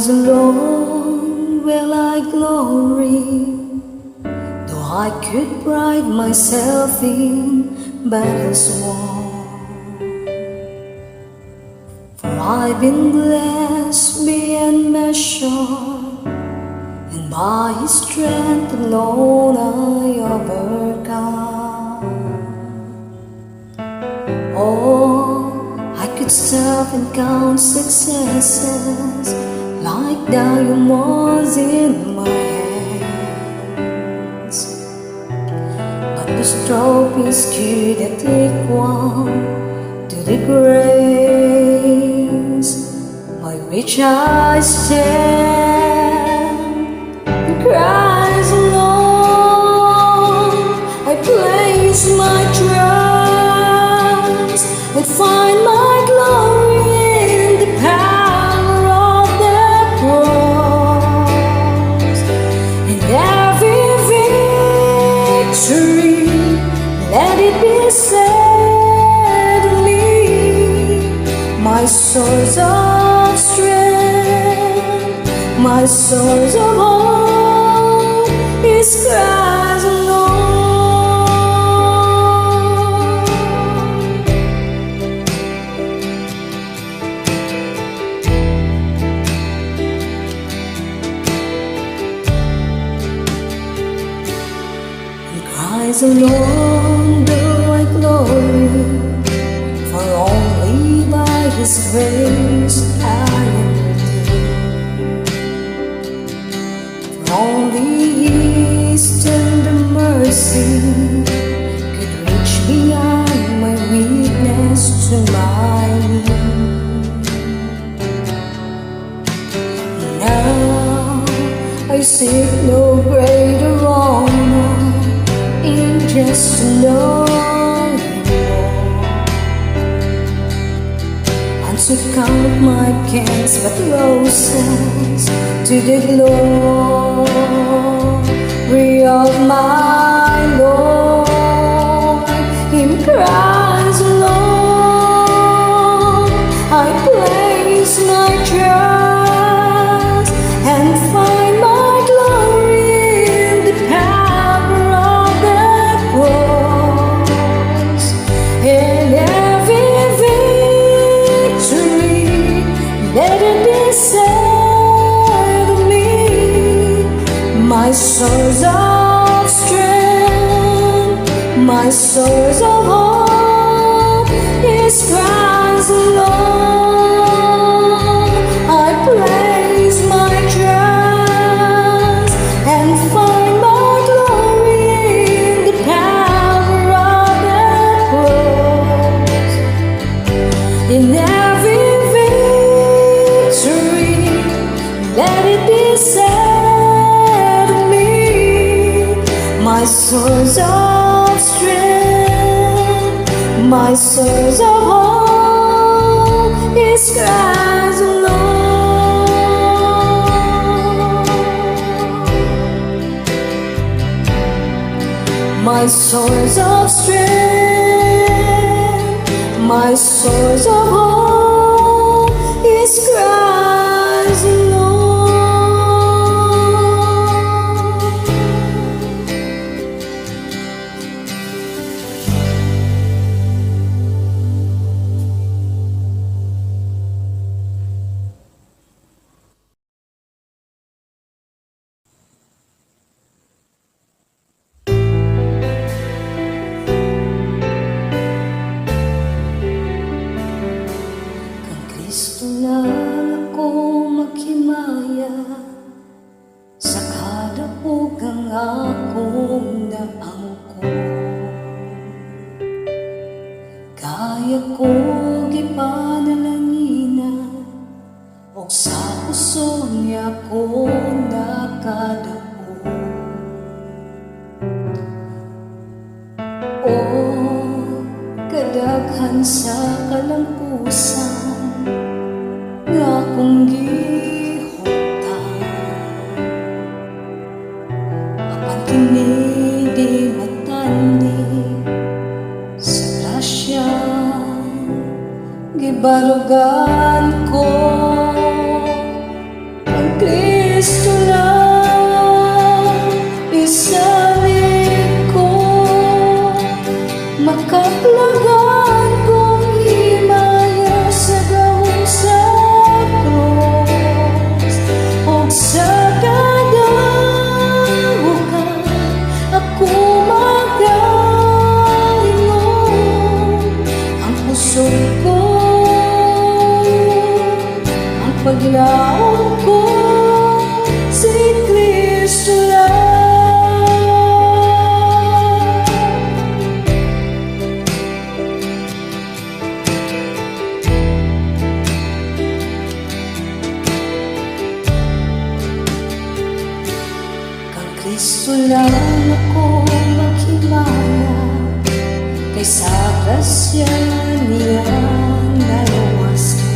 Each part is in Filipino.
cries alone will I glory, though I could pride myself in battles won. For I've been blessed beyond measure, and by His strength alone I overcome. Oh, I could stop and count successes like diamonds in my hands, but those trophies couldn't equal to the grace by which I stand. In Christ alone I place my trust and find my glory in the power of the cross. In every victory, let it be said to me, my source of strength, my source of hope is Christ alone. Christ alone do I glory, for only by His grace I am redeemed. For only His tender mercy could reach beyond my weakness to my need. Now I seek no greater honor in just to know You more, and to count my cares but roses to the glory of my Lord. In Christ alone I place my trust and find my glory in the power of the cross. In every victory, let it be said of me, my source of strength, my source of hope is Christ alone. I place my trust and find my glory in the power of the cross. In every victory, let it be said of me, my source of strength, my source of hope is Christ alone. My source of strength, my source of hope is Christ alone. Kristo lang ako maghimaya sa kadapugang akong naangko. Kaya ko gipanalangina o sa puso niya ko nakadapo. O kadaghan sa kalampusan nga kong gihutang, apan kini di matandi sa grasya gibarugan ko. paglaong ko si Kristo lang. Kang Kristo lang ako maghimaya, kaysa grasya niya naluwas ko.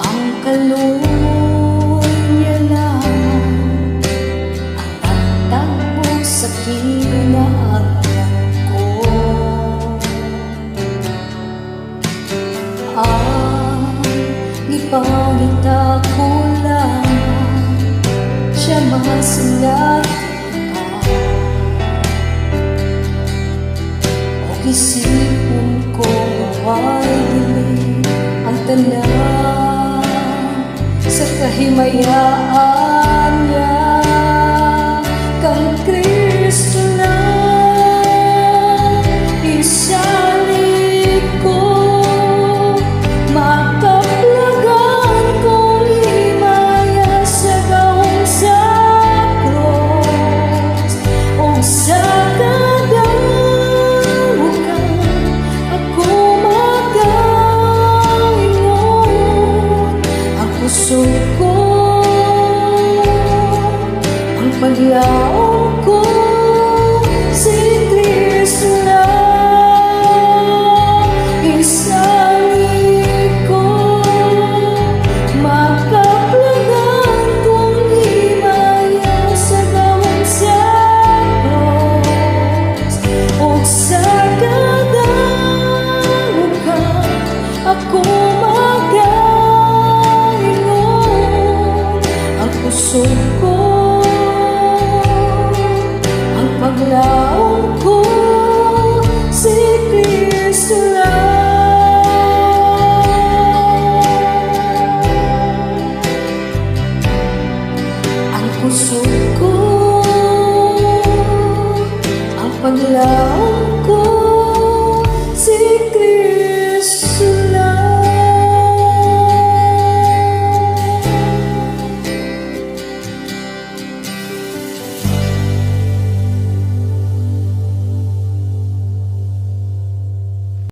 Ang kaluoy niya lang ang nagtagpo sa kinahanglan ko. Ang ipangita ko lang siya masinati ka. Isipon ko maway dilim ang tanan sa kahimayaan niya. Kang Kristo na isalig ko, makaplagan kong himaya sa gawong sa cross. O sa puso ko, ang paglaong ko si Kristo lang. Isalig ko, makaplagan kong himaya sa gawang sa cross. O sa kadamukan ako puso ko, ang paglaong ko si Kristo lang. Ang puso ko, ang paglaong ko si Kristo.